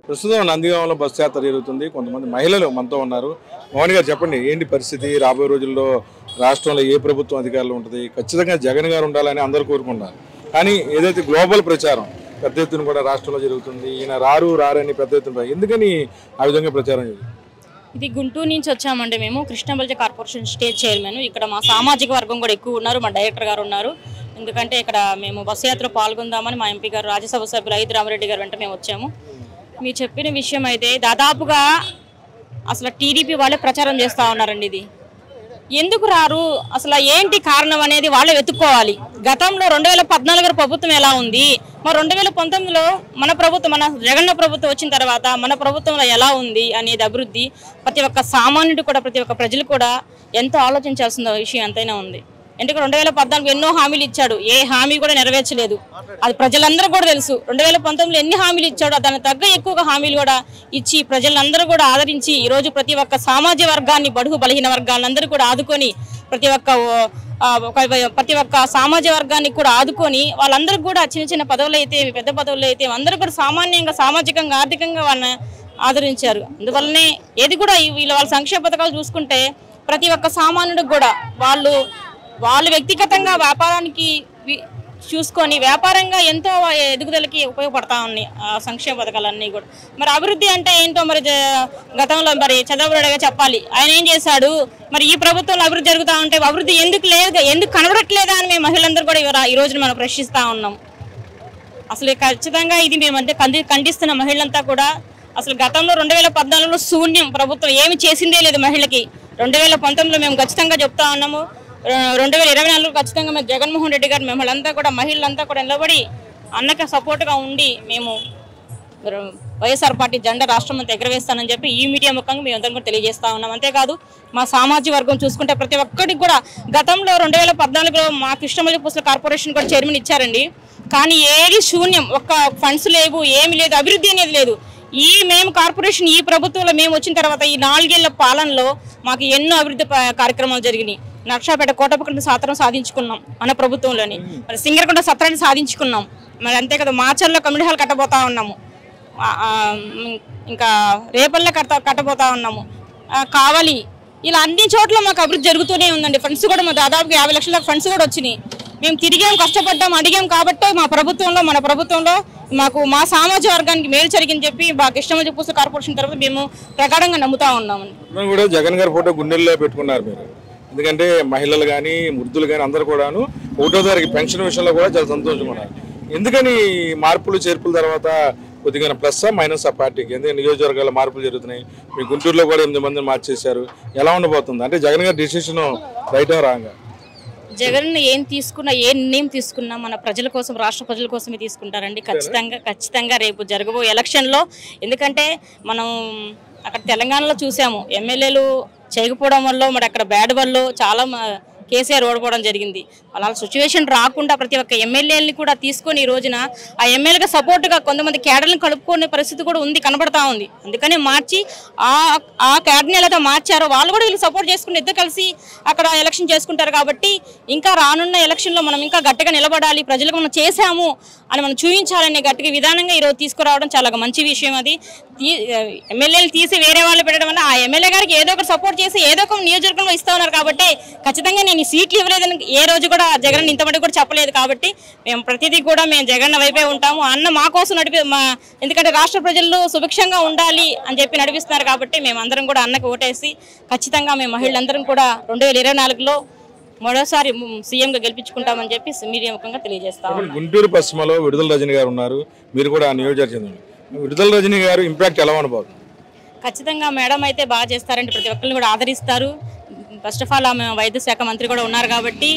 ప్రస్తుతం నందిగామలో బస్ యాత్ర జరుగుతుంది. కొంతమంది మహిళలు మనతో ఉన్నారు. మోహన్ గారు చెప్పండి, ఏంటి పరిస్థితి? రాబోయే రోజుల్లో రాష్ట్రంలో ఏ ప్రభుత్వం అధికారులు ఉంటుంది? ఖచ్చితంగా జగన్ గారు ఉండాలని అందరూ కోరుకుంటారు. కానీ ఏదైతే గ్లోబల్ ప్రచారం పెద్ద ఎత్తున కూడా రాష్ట్రంలో జరుగుతుంది, ఈయన రారని పెద్ద ఎత్తున ఎందుకని ఆ విధంగా ప్రచారం జరుగుతుంది? ఇది గుంటూరు నుంచి వచ్చామండి. మేము కృష్ణబల్జ కార్పొరేషన్ స్టేట్ చైర్మన్. ఇక్కడ మా సామాజిక వర్గం కూడా ఎక్కువ ఉన్నారు, మా డైరెక్టర్ గారు ఉన్నారు. ఎందుకంటే ఇక్కడ మేము బస్సు యాత్ర పాల్గొందామని మా ఎంపీ గారు, రాజ్యసభ సభ్యులు ఐదు రామరెడ్డి గారు వెంట మేము వచ్చాము. మీరు చెప్పిన విషయం అయితే దాదాపుగా అసలు టీడీపీ వాళ్ళే ప్రచారం చేస్తూ ఉన్నారండి. ఇది ఎందుకు రారు, అసలు ఏంటి కారణం అనేది వాళ్ళే వెతుక్కోవాలి. గతంలో 2014 ప్రభుత్వం ఎలా ఉంది, మరి 2019లో మన ప్రభుత్వం, మన జగన్ ప్రభుత్వం వచ్చిన తర్వాత మన ప్రభుత్వంలో ఎలా ఉంది అనేది అభివృద్ధి ప్రతి ఒక్క సామాన్యుడు కూడా, ప్రతి ఒక్క ప్రజలు కూడా ఎంతో ఆలోచించాల్సిన విషయం ఎంతైనా ఉంది. ఎందుకంటే 2014 ఎన్నో హామీలు ఇచ్చాడు, ఏ హామీ కూడా నెరవేర్చలేదు. అది ప్రజలందరూ కూడా తెలుసు. 2019లో ఎన్ని హామీలు ఇచ్చాడో దాని తగ్గ ఎక్కువగా హామీలు కూడా ఇచ్చి ప్రజలందరూ కూడా ఆదరించి ఈరోజు ప్రతి ఒక్క సామాజిక వర్గాన్ని, బడుగు బలహీన వర్గాలందరూ కూడా ఆదుకొని ప్రతి ఒక్క సామాజిక వర్గాన్ని కూడా ఆదుకొని వాళ్ళందరూ కూడా చిన్న చిన్న పదవులు అయితే, పెద్ద పదవులు అయితే అందరూ కూడా సామాన్యంగా, సామాజికంగా, ఆర్థికంగా వాళ్ళని ఆదరించారు. అందువల్లనే ఏది కూడా వాళ్ళ సంక్షేమ పథకాలు చూసుకుంటే ప్రతి ఒక్క సామాన్యుడికి కూడా వాళ్ళు వ్యక్తిగతంగా వ్యాపారానికి చూసుకొని వ్యాపారంగా ఎంతో ఎదుగుదలకి ఉపయోగపడతా ఉన్నాయి సంక్షేమ పథకాలన్నీ కూడా. మరి అభివృద్ధి అంటే ఏంటో మరి గతంలో మరి చంద్రబాబు నాయుడు చెప్పాలి, ఆయన ఏం చేశాడు, మరి ఈ ప్రభుత్వంలో అభివృద్ధి జరుగుతూ ఉంటే అభివృద్ధి ఎందుకు లేదు, ఎందుకు కనబడట్లేదా అని మేము మహిళలందరూ కూడా ఈ రోజున మనం ప్రశ్నిస్తూ ఉన్నాం. అసలు ఖచ్చితంగా ఇది మేమంటే ఖండిస్తున్న మహిళలంతా కూడా. అసలు గతంలో 2014లో శూన్యం, ప్రభుత్వం ఏమి చేసిందే లేదు మహిళకి. 2019లో మేము ఖచ్చితంగా చెప్తా ఉన్నాము. 2024 ఖచ్చితంగా మేము జగన్మోహన్ రెడ్డి గారు మహిళలంతా కూడా నిలబడి అన్నకి సపోర్ట్గా ఉండి మేము వైఎస్ఆర్ పార్టీ జెండా రాష్ట్రం అంతా ఎగరవేస్తానని చెప్పి ఈ మీడియా ముఖంగా మేము అందరం కూడా తెలియజేస్తా ఉన్నాం. అంతేకాదు మా సామాజిక వర్గం చూసుకుంటే ప్రతి ఒక్కరికి కూడా గతంలో 2014లో మా కృష్ణబల్జ పుస్తక కార్పొరేషన్ కూడా చైర్మన్ ఇచ్చారండి. కానీ ఏది శూన్యం, ఒక్క ఫండ్స్ లేవు, ఏమి లేదు, అభివృద్ధి అనేది లేదు. మేము కార్పొరేషన్ ఈ ప్రభుత్వంలో మేము వచ్చిన తర్వాత ఈ 4 ఏళ్ల పాలనలో మాకు ఎన్నో అభివృద్ధి కార్యక్రమాలు జరిగినాయి. నర్సాపేట కోటపక్కన సాత్రం సాధించుకున్నాం మన ప్రభుత్వంలోని, మరి సింగరకొండ సత్రాన్ని సాధించుకున్నాం. మరి అంతే కదా మాచర్లో కమ్యూనిటీ హాల్ కట్టబోతా ఉన్నాము, ఇంకా రేపల్లో కట్టబోతా ఉన్నాము, కావాలి. ఇలా అన్ని చోట్ల మాకు అభివృద్ధి జరుగుతూనే ఉందండి. ఫండ్స్ కూడా దాదాపు 50 లక్షల ఫండ్స్ కూడా వచ్చినాయి. మేము తిరిగాం, కష్టపడ్డాం, అడిగాం కాబట్టి మన ప్రభుత్వంలో మాకు మా సామాజిక వర్గానికి మేలు జరిగిందని చెప్పి మా కృష్ణబల్జ పుస్తక కార్పొరేషన్ తరఫున మేము ప్రగాఢంగా నమ్ముతా ఉన్నాము. కూడా జగన్ గారి ఫోటో గుండెల్లో పెట్టుకున్నారు మీరు. ఎందుకంటే మహిళలు కానీ వృద్ధులు కానీ అందరూ కూడాను 1వ తారీఖు పెన్షన్ విషయంలో కూడా చాలా సంతోషంగా ఉన్నారు. ఎందుకని మార్పులు చేర్పుల తర్వాత కొద్దిగా ప్లస్ మైనస్ ఆ పార్టీకి? ఎందుకంటే నియోజకవర్గాల మార్పులు జరుగుతున్నాయి. మీ గుంటూరులో కూడా 8 మందిని మార్చేశారు. ఎలా ఉండబోతుంది? అంటే జగన్ గారి డిసిషన్ రైటా రాంగా? జగన్ ఏం తీసుకున్నా, ఏ నిర్ణయం తీసుకున్నా మన ప్రజల కోసం, రాష్ట్ర ప్రజల కోసమే తీసుకుంటారండి. ఖచ్చితంగా రేపు జరగబోయే ఎలక్షన్లో. ఎందుకంటే మనం అక్కడ తెలంగాణలో చూసాము, ఎమ్మెల్యేలు చేయకపోవడం వల్ల, మరి అక్కడ బ్యాడ్ వల్ల చాలా కేసీఆర్ ఓడిపోవడం జరిగింది. అలా సిచ్యువేషన్ రాకుండా ప్రతి ఒక్క ఎమ్మెల్యేలని కూడా తీసుకొని ఈ రోజున ఆ ఎమ్మెల్యేగా సపోర్ట్గా కొంతమంది క్యాడర్లను కలుపుకునే పరిస్థితి కూడా కనబడతా ఉంది. అందుకనే మార్చి ఆ క్యాడర్ని ఎలా మార్చారో వాళ్ళు కూడా వీళ్ళు సపోర్ట్ చేసుకుని ఇద్దరు కలిసి అక్కడ ఎలక్షన్ చేసుకుంటారు. కాబట్టి ఇంకా రానున్న ఎలక్షన్లో మనం ఇంకా గట్టిగా నిలబడాలి, ప్రజలకు మనం చేశాము అని మనం చూపించాలనే గట్టిగా విధానంగా ఈరోజు తీసుకురావడం చాలా మంచి విషయం. అది ఎమ్మెల్యేలు తీసి వేరే వాళ్ళు పెట్టడం వల్ల ఆ ఎమ్మెల్యే గారికి ఏదో ఒకటి సపోర్ట్ చేసి ఏదో ఒక నియోజకవర్గంలో ఇస్తా ఉన్నారు. కాబట్టి ఖచ్చితంగా నేను ఈ సీట్లు ఇవ్వలేదని ఏ రోజు కూడా జగన్ ఇంతమంది కూడా చెప్పలేదు. కాబట్టి మేము ప్రతిదీ కూడా మేము జగన్ వైపే ఉంటాము. అన్న మా కోసం ఎందుకంటే రాష్ట్ర ప్రజలు సుభిక్షంగా ఉండాలి అని చెప్పి నడిపిస్తున్నారు. కాబట్టి మేము అందరం కూడా అన్నకు ఓటేసి ఖచ్చితంగా మేము మహిళలందరం కూడా 2024లో మరోసారి సీఎంగా గెలిపించుకుంటామని చెప్పి మీడియా ముఖంగా తెలియజేస్తాము. గుంటూరు పశ్చిమలో విడుదల రజనీ గారు ఉన్నారు, మీరు కూడా నియోజకవర్గం. విడుదల రజనీ గారు ఇంపాక్ట్ ఎలా ఉండబోతుంది? ఖచ్చితంగా మేడం అయితే బాగా చేస్తారండి, ప్రతి ఒక్కరిని కూడా ఆదరిస్తారు. ఫస్ట్ ఆఫ్ ఆల్ ఆమె వైద్య శాఖ మంత్రి కూడా ఉన్నారు కాబట్టి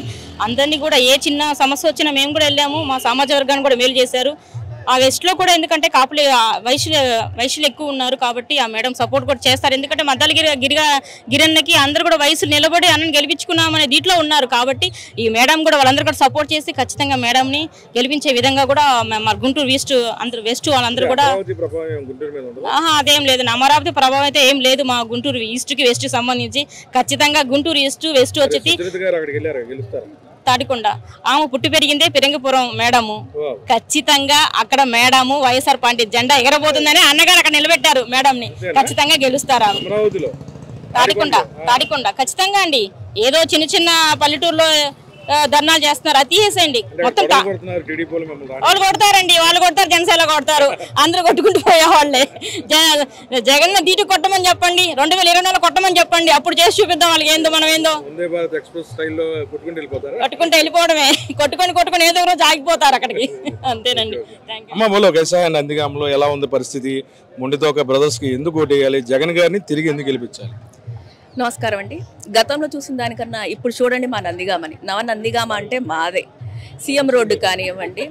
అందరినీ కూడా ఏ చిన్న సమస్య వచ్చినా మేము కూడా వెళ్ళాము, మా సమాజ వర్గాన్ని కూడా మేలు చేశారు. ఆ వెస్ట్లో కూడా ఎందుకంటే కాపులు వయసులు ఎక్కువ ఉన్నారు కాబట్టి ఆ మేడం సపోర్ట్ కూడా చేస్తారు. ఎందుకంటే మద్దాల గిరన్నకి అందరూ కూడా వయసులు నిలబడి అన్నని గెలిపించుకున్నామనే దీంట్లో ఉన్నారు. కాబట్టి ఈ మేడం కూడా వాళ్ళందరూ కూడా సపోర్ట్ చేసి ఖచ్చితంగా మేడంని గెలిపించే విధంగా కూడా గుంటూరు వెస్ట్ వాళ్ళందరూ కూడా అదేం లేదు, అమరావతి ప్రభావం అయితే ఏం లేదు. మా గుంటూరు ఈస్ట్కి వెస్ట్కి సంబంధించి ఖచ్చితంగా గుంటూరు ఈస్ట్ వెస్ట్ వచ్చి తాడికొండ. ఆమె పుట్టి పెరిగిందే పిరంగిపురం మేడము. ఖచ్చితంగా అక్కడ మేడము వైఎస్ఆర్ పార్టీ జెండా ఎగరబోతుందని అన్నగారు అక్కడ నిలబెట్టారు మేడంని. ఖచ్చితంగా గెలుస్తారు. తాడికొండ ఖచ్చితంగా అండి. ఏదో చిన్న చిన్న పల్లెటూరులో ధర్నాలు చేస్తున్నారు, అది తీసేసేయండి. మొత్తం వాళ్ళు కొడతారండి, వాళ్ళు కొడతారు, జనసేన కొడతారు, అందరూ కొట్టుకుంటూ పోయేవాళ్ళే. జగన్ దీటి కొట్టమని చెప్పండి, 2024 కొట్టమని చెప్పండి, అప్పుడు చేసి చూపిద్దాం వాళ్ళకి ఏందో మనం ఏందో. కొట్టుకుంటూ వెళ్ళిపోవడమే, కొట్టుకొని ఏదో రోజు ఆగిపోతారు అక్కడికి, అంతేనండి. నందిగామలో ఎలా ఉంది పరిస్థితి? మొండితోక బ్రదర్స్ కి ఎందుకు ఓటేయాలి? జగన్ గారిని తిరిగి ఎందుకు గెలిపించాలి? నమస్కారం అండి. గతంలో చూసిన దానికన్నా ఇప్పుడు చూడండి మా నందిగామని. నందిగామ అంటే మాదే. సీఎం రోడ్డు కానివ్వండి,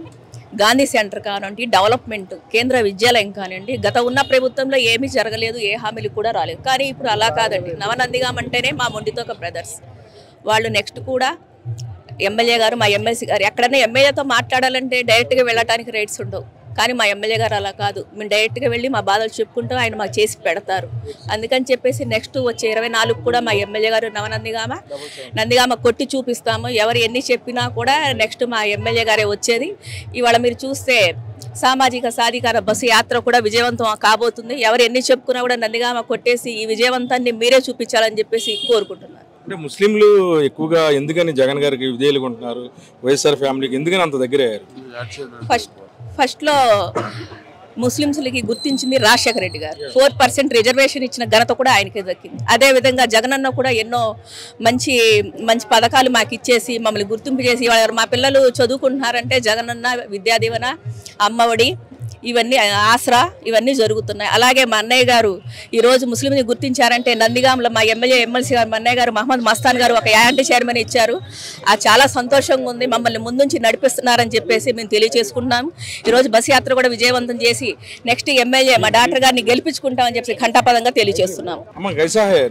గాంధీ సెంటర్ కానివ్వండి, డెవలప్మెంట్, కేంద్ర విద్యాలయం కానివ్వండి, గత ఉన్న ప్రభుత్వంలో ఏమీ జరగలేదు, ఏ హామీలు కూడా రాలేదు. కానీ ఇప్పుడు అలా కాదండి. నందిగామ అంటేనే మా మొండితోక బ్రదర్స్. వాళ్ళు నెక్స్ట్ కూడా ఎమ్మెల్యే గారు, మా ఎమ్మెల్సీ గారు, ఎక్కడైనా ఎమ్మెల్యేతో మాట్లాడాలంటే డైరెక్ట్గా వెళ్ళడానికి రైట్స్ ఉండవు. కానీ మా ఎమ్మెల్యే గారు అలా కాదు, మేము డైరెక్ట్గా వెళ్ళి మా బాధలు చెప్పుకుంటాం, ఆయన మాకు చేసి పెడతారు. అందుకని చెప్పేసి నెక్స్ట్ వచ్చే 24 కూడా మా ఎమ్మెల్యే గారు నందిగామ కొట్టి చూపిస్తాము. ఎవరు ఎన్ని చెప్పినా కూడా నెక్స్ట్ మా ఎమ్మెల్యే గారే వచ్చేది. ఇవాళ మీరు చూస్తే సామాజిక సాధికార బస్సు యాత్ర కూడా విజయవంతం కాబోతుంది. ఎవరు ఎన్ని చెప్పుకున్నా కూడా నందిగామ కొట్టేసి ఈ విజయవంతాన్ని మీరే చూపించాలని చెప్పేసి కోరుకుంటున్నారు. అంటే ముస్లింలు ఎక్కువగా ఎందుకని జగన్ గారికి విజయాలుకుంటున్నారు? వైఎస్ఆర్ ఫ్యామిలీకి ఎందుకని అంత దగ్గర అయ్యారు? ఫస్ట్లో ముస్లింస్లకి గుర్తించింది రాజశేఖర రెడ్డి గారు. 4% రిజర్వేషన్ ఇచ్చిన ఘనత కూడా ఆయనకే దక్కింది. అదేవిధంగా జగనన్న కూడా ఎన్నో మంచి మంచి పథకాలు మాకు ఇచ్చేసి మమ్మల్ని గుర్తింపు చేసి మా పిల్లలు చదువుకుంటున్నారంటే జగనన్న విద్యా దీవెన, అమ్మఒడి, ఇవన్నీ ఆసరా, ఇవన్నీ జరుగుతున్నాయి. అలాగే మా అన్నయ్య గారు ఈరోజు ముస్లింని గుర్తించారంటే నందిగామలో మా ఎమ్మెల్సీ గారు, మా అన్నయ్య గారు మహమ్మద్ మస్తాన్ గారు ఒక యాంటీ చైర్మన్ ఇచ్చారు. చాలా సంతోషంగా ఉంది. మమ్మల్ని ముందుంచి నడిపిస్తున్నారని చెప్పేసి మేము తెలియజేసుకుంటున్నాము. ఈరోజు బస్ యాత్ర కూడా విజయవంతం చేసి నెక్స్ట్ ఎమ్మెల్యే మా డాక్టర్ గారిని గెలిపించుకుంటామని చెప్పి ఘంటాపదంగా తెలియజేస్తున్నాము.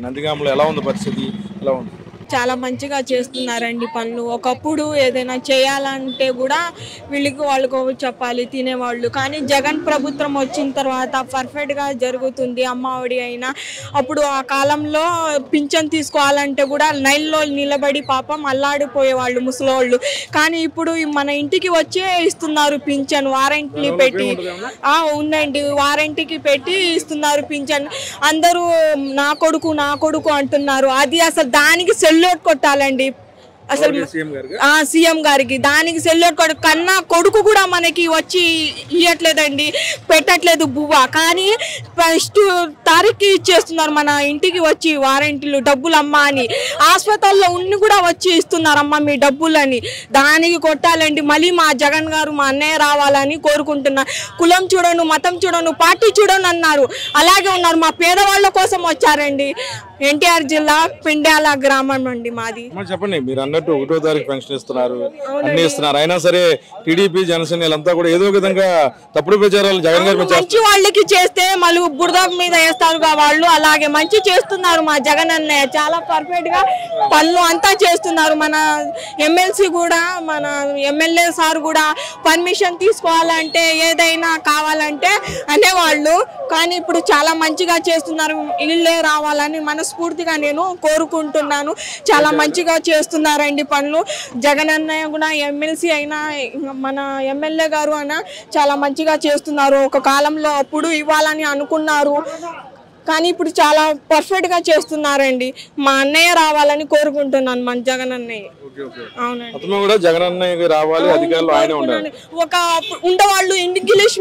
నందిగామలో ఎలా ఉంది పరిస్థితి? ఎలా ఉంది? చాలా మంచిగా చేస్తున్నారండి పనులు. ఒకప్పుడు ఏదైనా చేయాలంటే కూడా వాళ్ళకు చెప్పాలి తినేవాళ్ళు. కానీ జగన్ ప్రభుత్వం వచ్చిన తర్వాత పర్ఫెక్ట్గా జరుగుతుంది. అమ్మఒడి అయినా అప్పుడు ఆ కాలంలో పింఛన్ తీసుకోవాలంటే కూడా లైన్లో నిలబడి పాపం అల్లాడిపోయేవాళ్ళు ముసలోళ్ళు. కానీ ఇప్పుడు మన ఇంటికి వచ్చే ఇస్తున్నారు పింఛన్, వారంటీ పెట్టి. ఉందండి, వారంటీకి పెట్టి ఇస్తున్నారు పింఛన్. అందరూ నా కొడుకు అంటున్నారు. అది అసలు దానికి సెల్యూట్ కొట్టాలండి. అసలు సీఎం గారికి దానికి సెల్యూట్ కన్నా కొడుకు కూడా మనకి వచ్చి ఇవ్వట్లేదండి, పెట్టట్లేదు బువ్వ. కానీ ఫస్ట్ తారీఖు ఇచ్చేస్తున్నారు మన ఇంటికి వచ్చి వారంటీలు, డబ్బులు అమ్మ అని. హాస్పిటల్లో ఉండి కూడా వచ్చి ఇస్తున్నారమ్మా మీ డబ్బులని. దానికి కొట్టాలండి. మళ్ళీ మా జగన్ గారు, మా అన్నయ్య రావాలని కోరుకుంటున్నా. కులం చూడను, మతం చూడను, పార్టీ చూడను అన్నారు, అలాగే ఉన్నారు. మా పేదవాళ్ళ కోసం వచ్చారండి. ఎన్టీఆర్ జిల్లా పిండ్యాల గ్రామం అండి మాది. చెప్పండి, మీరు అన్నట్టు 1వ తారీఖు పెన్షన్ ఇస్తున్నారు, అన్ని ఇస్తున్నారు. అయినా సరే టీడీపీ జనసేన వీళ్ళంతా కూడా ఏదో విధంగా తప్పుడు ప్రచారాలు జగన్ గారు మంచి వాళ్ళకి చేస్తే మళ్ళీ బురద మీద వేస్తారు వాళ్ళు. అలాగే మంచి చేస్తున్నారు మా జగన్ అన్నయ్య. చాలా పర్ఫెక్ట్ గా పనులు అంతా చేస్తున్నారు. మన ఎమ్మెల్సీ కూడా, మన ఎమ్మెల్యే సార్ కూడా పర్మిషన్ తీసుకోవాలంటే ఏదైనా కావాలంటే అనేవాళ్ళు. కానీ ఇప్పుడు చాలా మంచిగా చేస్తున్నారు. ఇళ్ళే రావాలని మనస్ఫూర్తిగా నేను కోరుకుంటున్నాను. చాలా మంచిగా చేస్తున్నారండి పనులు. జగన్ అన్నయ్య కూడా, ఎమ్మెల్సీ అయినా, మన ఎమ్మెల్యే గారు అయినా చాలా మంచిగా చేస్తున్నారు. ఒక కాలంలో అప్పుడు ఇవ్వాలని అనుకున్నారు, కానీ ఇప్పుడు చాలా పర్ఫెక్ట్ గా చేస్తున్నారండి. మా అన్నయ్య రావాలని కోరుకుంటున్నాను, మన జగన్ అన్నయ్య. అవునండి, జగన్ అన్నయ్య రావాలి, అధికారులు ఆయన ఉండాలి. ఒక ఉండేవాళ్ళు ఇంగ్లీష్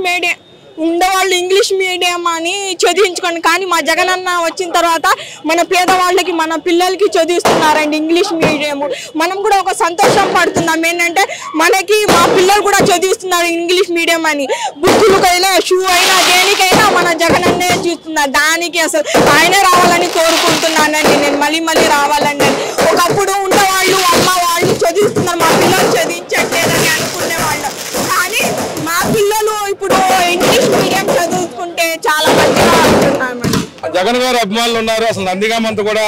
మీడియం అని చదివించుకోండి. కానీ మా జగన్ అన్న వచ్చిన తర్వాత మన పేదవాళ్ళకి, మన పిల్లలకి చదివిస్తున్నారండి ఇంగ్లీష్ మీడియం. మనం కూడా ఒక సంతోషం పడుతున్నాం. ఏంటంటే మనకి మా పిల్లలు కూడా చదివిస్తున్నారు ఇంగ్లీష్ మీడియం అని. బుక్కులకైనా, షూ అయినా, దేనికైనా మన జగన్ అన్నే చూస్తున్నారు. దానికి అసలు ఆయనే రావాలని కోరుకుంటున్నానండి నేను. మళ్ళీ రావాలండి. ఒకప్పుడు ఉండేవాళ్ళు, అమ్మ వాళ్ళు చదివిస్తున్నారు, మా పిల్లలు చదివించట్లేదని అనుకునేవాళ్ళు. కానీ మా పిల్లలు ఇప్పుడు ఇంగ్లీష్ మీడియం చదువుకుంటే చాలా మంచిగా ఉంటున్నామండి. జగన్ గారు అభిమానులు ఉన్నారు. అసలు నందిగామంతా కూడా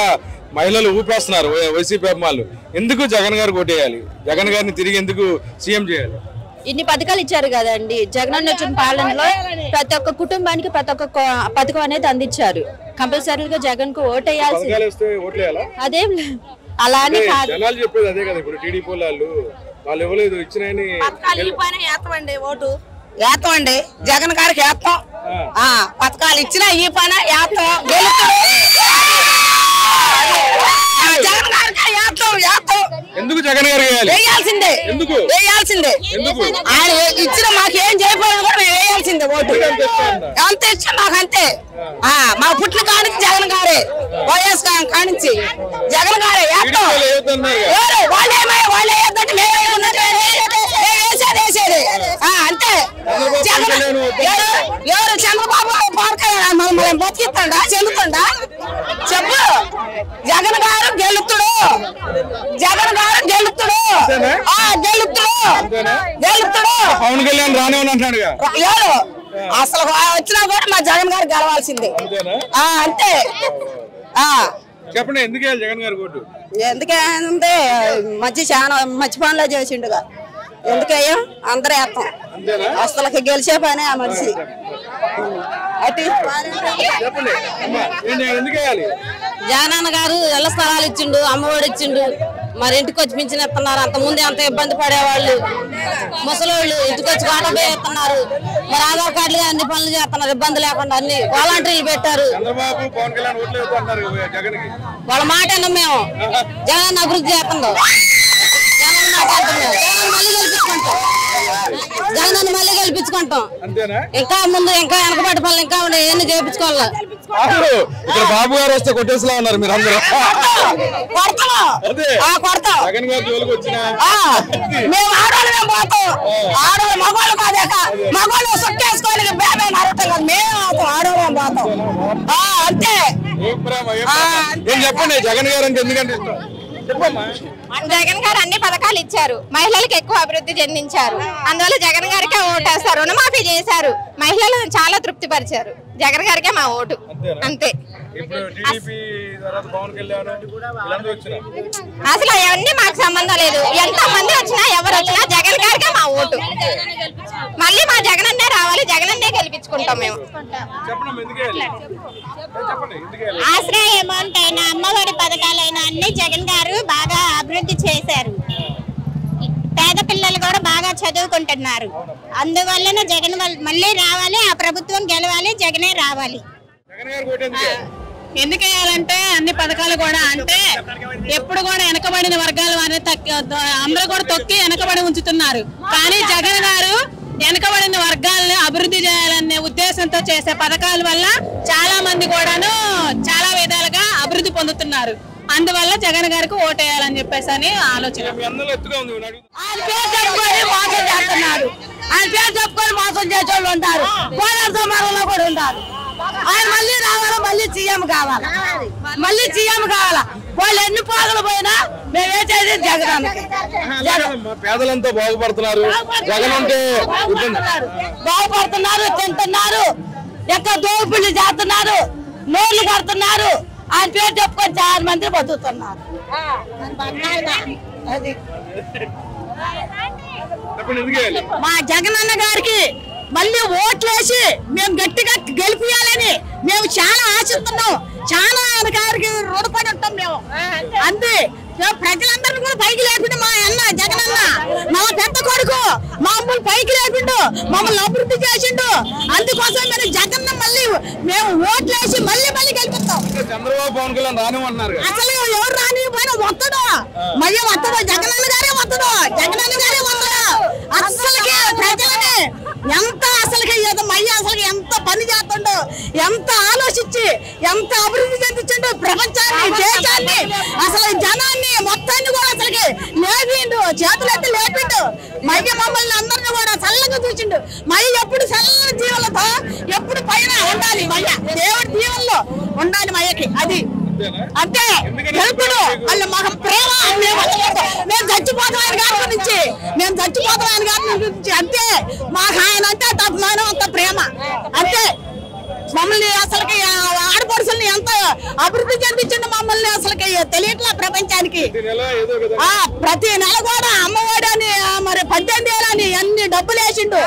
మహిళలు ఊపేస్తున్నారు వైసీపీ అభిమానులు. ఎందుకు జగన్ గారు కొట్టేయాలి? జగన్ గారిని తిరిగి ఎందుకు సీఎం చేయాలి? ఇన్ని పథకాలు ఇచ్చారు కదండి. జగన్ వచ్చిన పాలనలో ప్రతి ఒక్క కుటుంబానికి ప్రతి ఒక్క పథకం అనేది అందించారు. కంపల్సరీగా జగన్ కు ఓటేయాల్సి. అలా అని కాదు. జనాలు చెప్పేది అదే కదా. ఇప్పుడు టీడీపీ వాళ్ళు ఇవ్వలేదు, ఇచ్చినాయని ఓటు వేస్తామండి. జగన్ గారికి వేస్తాం. పథకాలు ఇచ్చినా ఈ పైన వేస్తాం. జగన్ గారికి వేస్తాం. ఎందుకు జగన్ గారు వేయాల్సిందే. వేయాల్సిందే. ఆయన ఇచ్చిన మాకు ఏం చేయకపోయినా కూడా మేము వేయాల్సిందే ఓటు. అంత ఇష్టం మాకు అంతే. మా పుట్టిన కానించి జగన్ గారే, వైఎస్ కానించి జగన్ గారే వేస్తాం. వాళ్ళు వేయద్దంటే మేము వేసేది అంతే. ఎవరు చంద్రబాబు మమ్మల్ని బతికిస్తాడా, చెల్లుతుండా చెప్పు. జగన్ గారు గెలుతుడు. జగన్ గారు గెలుతుడు. పవన్ కళ్యాణ్ రానే అంటాడు. ఎవరు అసలు వచ్చినా కూడా మా జగన్ గారు గెలవాల్సిందే అంతే. చెప్పండి, ఎందుకు జగన్ గారు ఓటు? ఎందుకంటే చాలా మంచి పనులు చేసిండుగా. ఎందుకయ్యా అందరూ వేస్తాం. అసలు గెలిచే పనే ఆ మనిషి. జగనన్న గారు ఇళ్ల స్థలాలు ఇచ్చిండు, అమ్మఒడి ఇచ్చిండు, మరి ఇంటికి వచ్చి పింఛన్ ఇస్తున్నారు. అంత ముందే అంత ఇబ్బంది పడేవాళ్ళు ముసలోళ్ళు ఇంటికి వచ్చి వాటర్ ఇస్తున్నారు. మరి ఆధార్ కార్డులు అన్ని పనులు చేస్తున్నారు ఇబ్బంది లేకుండా. అన్ని వాలంటీర్లు పెట్టారు. వాళ్ళ మాట అన్నాం మేము. జగన్ అభివృద్ధి చేస్తుందో జగన్ మళ్ళీ గెలిపించుకుంటాం. ఇంకా ముందు ఇంకా వెనకబడి పనులు ఇంకా ఉండే ఎన్ని చేయించుకోవాలి. ఇక్కడ బాబు గారు వస్తే కొట్టేసిలా ఉన్నారు మీరు అందరూ. మేము ఆడవాళ్ళమే పోతాం. ఆడవాళ్ళు మగవాళ్ళు కాదాక మగవాళ్ళు సుట్టేసుకొని మేము ఆడవాళ్ళం పోతాం అంతే. చెప్పండి, జగన్ గారు అంటే ఎందుకంటే ఇష్టం? జగన్ గారు అన్ని పథకాలు ఇచ్చారు. మహిళలకు ఎక్కువ అభివృద్ధి చెందించారు. అందువల్ల జగన్ గారికే ఓటేస్తారు. రుణమాఫీ చేశారు. మహిళలను చాలా తృప్తి పరిచారు. జగన్ గారికే మా ఓటు అంతే. అసలు అవన్నీ మాకు సంబంధం లేదు. ఎంత మంది వచ్చినా ఎవరు వచ్చినా జగన్ గారికే మా ఓటు. మళ్ళీ మా జగన్ అన్నే రావాలి. జగన్ అన్నే గెలిపించుకుంటాం మేము. ఆశ్రయ అమౌంట్ అయినా అమ్మఒడి పథకాలైనా అన్ని జగన్ గారు బాగా అభివృద్ధి చేశారు. పేద పిల్లలు కూడా బాగా చదువుకుంటున్నారు. అందువల్లనే జగన్ మళ్ళీ రావాలి. ఆ ప్రభుత్వం గెలవాలి. జగనే రావాలి. ఎందుకు వేయాలంటే అన్ని పథకాలు కూడా అంటే ఎప్పుడు కూడా వెనకబడిన వర్గాల వారిని అందరూ కూడా తొక్కి వెనకబడి ఉంచుతున్నారు. కానీ జగన్ గారు వెనకబడిన వర్గాలను అభివృద్ధి చేయాలనే ఉద్దేశంతో చేసే పథకాల వల్ల చాలా మంది కూడాను చాలా విధాలుగా అభివృద్ధి పొందుతున్నారు. అందువల్ల జగన్ గారికి ఓటేయాలని చెప్పేసి అని ఆలోచన. ఆయన పేరు చెప్పుకొని మోసం చేసే వాళ్ళు ఉంటారు. పోరాట సమాజంలో కూడా ఉంటారు. ఆయన మళ్ళీ రావాలా, మళ్ళీ సీఎం కావాలా, మళ్ళీ సీఎం కావాలా. వాళ్ళు ఎన్ని పోగలు పోయినా మేము వేసేది జగన్. పేదలంతా బాగుపడుతున్నారు. జగన్ అంటే బాగుపడుతున్నారు, తింటున్నారు, ఎక్కడ దోపిడీ చేస్తున్నారు, నోర్లు కడుతున్నారు. ఆయన పేరు చెప్పుకొని చాలా మంది బతుకుతున్నారు. అది మా జగనన్న గారికి మళ్ళీ ఓట్లేసి మేము గట్టిగా గెలిపియాలని మేము చాలా ఆశిస్తున్నాం. చాలా ఆయన గారికి రుణపడి ఉంటాం మేము అంతే. ప్రజలందరినీ కూడా పైకి లేపిండు మా అన్న జగనన్న. మా పెద్ద కొడుకు మమ్మల్ని పైకి లేపిండు, మమ్మల్ని అభివృద్ధి చేసిండు. అందుకోసం మేము జగన్న మళ్ళీ మేము ఓట్లేసి మళ్ళీ గెలిపిస్తాం. చంద్రబాబు పవన్ కళ్యాణ్ రానివ్వన్నారు. అసలు ఎవరు రానిపోయినా వస్తాడు, మళ్ళీ వస్తాడు. జగనన్న గారే వస్తాడు. జగనన్న గారే వస్తాడు. అసలుకి ప్రజలని ఎంత అసలుకి మయ్య అసలు ఎంత పని చేస్తుండో, ఎంత ఆలోచించి ఎంత అభివృద్ధి చెందించిండు ప్రపంచాన్ని, దేశాన్ని, అసలు జనాన్ని మొత్తాన్ని కూడా అసలుకి లేపిండు. చేతులెత్తి లేపిండు. మయ్య మమ్మల్ని అందరినీ కూడా చల్లగా చూసిండు. మయ్య ఎప్పుడు చల్లని జీవులతో ఎప్పుడు పైన ఉండాలి. మయ్య దేవుడి దీవెనలో ఉండాలి మయ్యకి. అది అంతే. గెలుపుడు వాళ్ళ మాకు ప్రేమ. మేము చచ్చిపోతాం ఆయన గారి గురించి. మేము చచ్చిపోతాం ఆయన గారి గురించి అంతే. మాకు ఆయన అంటే తప్పమానం, అంత ప్రేమ అంతే. మమ్మల్ని అసలుకి ఆడపడుచుల్ని ఎంత అభివృద్ధి చెందించండి మమ్మల్ని అసలుకి తెలియట్లా ప్రపంచానికి. ప్రతి నెల కూడా అమ్మఒడి అని మరి 18,000 అని అన్ని డబ్బులు వేసిండు.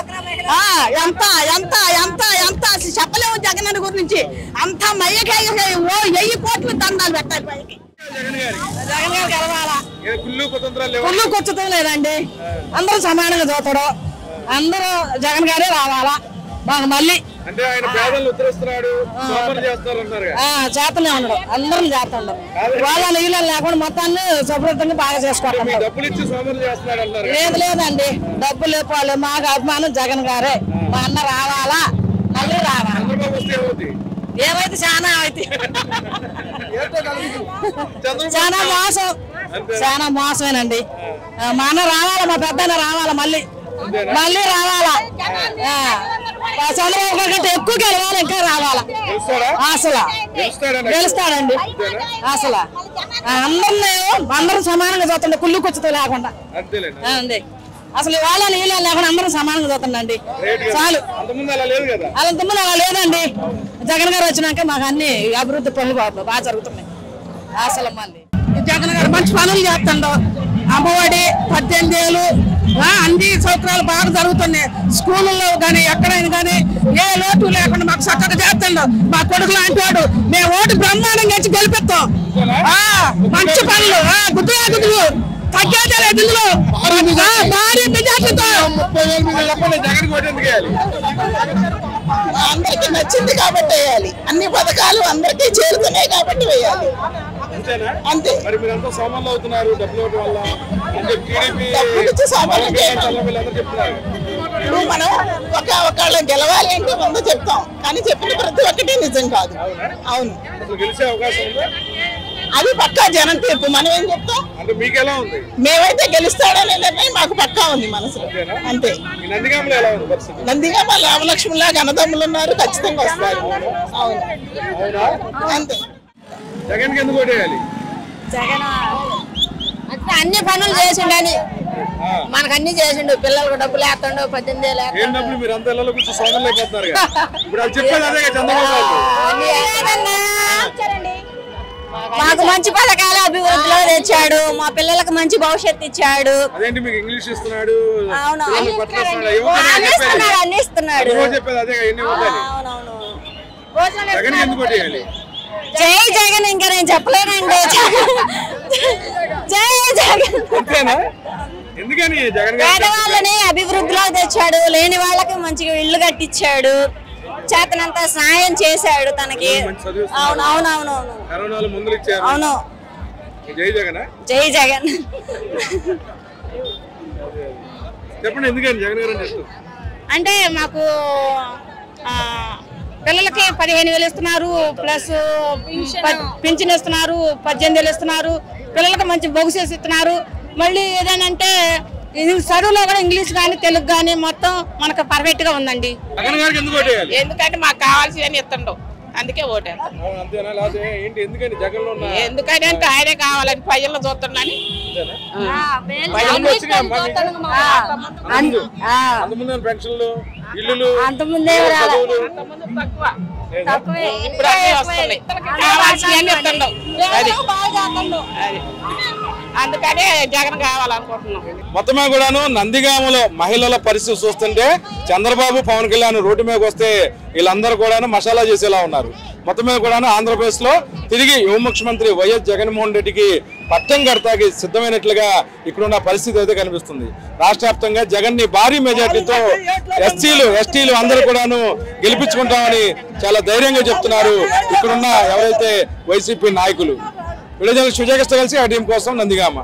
ఎంత ఎంత ఎంత ఎంత చెప్పలేము జగన్ గురించి. అంత మయ్యకి 1000 కోట్లు దండాలు పెట్టాలి పైకి. జగన్ గారు కుళ్ళు కూర్చోటం లేదండి. అందరూ సమానంగా చూస్తాడు. అందరూ జగన్ గారే రావాలా మాకు మళ్ళీ. అంటే ఆయన పేదలను ఉత్తరిస్తున్నాడు, సోమరు చేస్తారన్నారు. చేతనే ఉన్నాడు, అందరం చేస్తుండ్రు. వాళ్ళ నీళ్ళు లేకుండా మొత్తాన్ని శుభ్రతంగా బాగా చేసుకోవాలి. డబ్బులు ఇచ్చి సోమరు చేస్తున్నాడు అన్నారు. లేదండి, డబ్బులు ఇవ్వాలి. మాకు అభిమానం జగన్ గారే. మా అన్న రావాలా, మళ్ళీ రావాలా. ఏమైతే చాలా అయితే చాలా మోసం, చాలా మోసమేనండి. మా అన్న రావాలా, మా పెద్ద రావాలా, మళ్ళీ రావాలా. చంద్రబాబు కంటే ఎక్కువ గెలవాలి, ఇంకా రావాలా. అసలు గెలుస్తాడండి. అసలు అందరం సమానంగా చూస్తుండే, కుళ్ళు కూర్చుతో లేకుండా. అంతే, అసలు వాళ్ళ నీళ్ళు లేకుండా అందరం సమానంగా చూస్తుండండి. చాలు, అంతకుముందు అలా లేదండి. జగన్ గారు వచ్చినాక మాకు అన్ని అభివృద్ధి పనులు బాగా జరుగుతున్నాయి. అసలు మళ్ళీ జగన్ గారు మంచి పనులు చేస్తుండో. అమ్మఒడి 18 ఏళ్ళు అన్ని సౌకర్యాలు బాగా జరుగుతున్నాయి. స్కూళ్ళలో కానీ ఎక్కడైనా కానీ ఏ లోటు లేకుండా మాకు చక్కగా చేస్తుండో. మా కొడుకు లాంటి వాడు, మేము ఓటు బ్రహ్మాండంగా ఇచ్చి గెలిపిస్తాం. మంచి పనులు, గుద్దులు తగ్గేదే ఇందులో భారీ మెజార్టీతో. అందరికి నచ్చింది కాబట్టి వేయాలి. అన్ని పథకాలు అందరికీ చేరుతున్నాయి కాబట్టి వేయాలి. అంతే. ఇప్పుడు మనం ఒకళ్ళ గెలవాలి అంటే ముందు చెప్తాం, కానీ చెప్పిన ప్రతి ఒక్కటి నిజం కాదు. అవును, అది పక్కా జనం తీర్పు. మనం ఏం చెప్తాం? మేమైతే గెలుస్తాడనే నిర్ణయం మాకు పక్కా ఉంది మనసులో. అంతే. నందిగామ రామలక్ష్మణులాగా అన్నదమ్ములు ఉన్నారు, ఖచ్చితంగా వస్తారు. అవును, అంతే. జగన్ ఎందుకు ఓటేయాలి? జగన్ అన్ని పనులు చేసిండని, మనకు అన్ని చేసిండు. పిల్లలకు డబ్బులు వేస్తాడు, 18 ఏళ్ళు. మాకు మంచి పథకాలు అభివృద్ధిలో తెచ్చాడు. మా పిల్లలకు మంచి భవిష్యత్తు ఇచ్చాడు. అవును, అన్ని ఇస్తున్నాడు. జై జగన్, ఇంకా నేను చెప్పలేనండి. జై జగన్. పేదవాళ్ళని అభివృద్ధిలో తెచ్చాడు, లేని వాళ్ళకి మంచిగా ఇల్లు కట్టించాడు, చేతనంత సాయం చేశాడు తనకి. అవునవునవును, అవును. జై జగన్. చెప్పండి, ఎందుకని జగన్ గారు అంటే మాకు పిల్లలకి 15,000 ఇస్తున్నారు, ప్లస్ పింఛన్ ఇస్తున్నారు, 18,000 ఇస్తున్నారు. పిల్లలకి మంచి భవిష్యత్తు ఇస్తున్నారు. మళ్ళీ ఏదైనా చదువులో కూడా ఇంగ్లీష్ కానీ తెలుగు కానీ మొత్తం మనకు పర్ఫెక్ట్ గా ఉందండి. ఎందుకంటే మాకు కావాల్సి ఇస్తుండవు, అందుకే ఓటేస్తాం. ఎందుకని అంటే ఆయనే కావాలని ప్రజల్లో చూస్తున్నాని. అంతకుముందే అందుకనే జగన్ కావాలనుకుంటున్నాం. మొత్తమే కూడాను నందిగామలో మహిళల పరిస్థితి చూస్తుంటే చంద్రబాబు, పవన్ కళ్యాణ్ రోడ్డు మీదకి వస్తే వీళ్ళందరూ కూడాను మసాలా చేసేలా ఉన్నారు. మొత్తం మీద కూడాను ఆంధ్రప్రదేశ్ లో తిరిగి యువ ముఖ్యమంత్రి వైఎస్ జగన్మోహన్ రెడ్డికి పట్టం కడతాకి సిద్ధమైనట్లుగా ఇక్కడున్న పరిస్థితి అయితే కనిపిస్తుంది. రాష్ట్ర వ్యాప్తంగా జగన్ ని భారీ మెజార్టీతో ఎస్టీలు అందరూ కూడాను గెలిపించుకుంటామని చాలా ధైర్యంగా చెప్తున్నారు ఇక్కడున్న ఎవరైతే వైసీపీ నాయకులు. విడుదల సుజాకృష్ణ కలిసి ఆ టీం కోసం నందిగామ.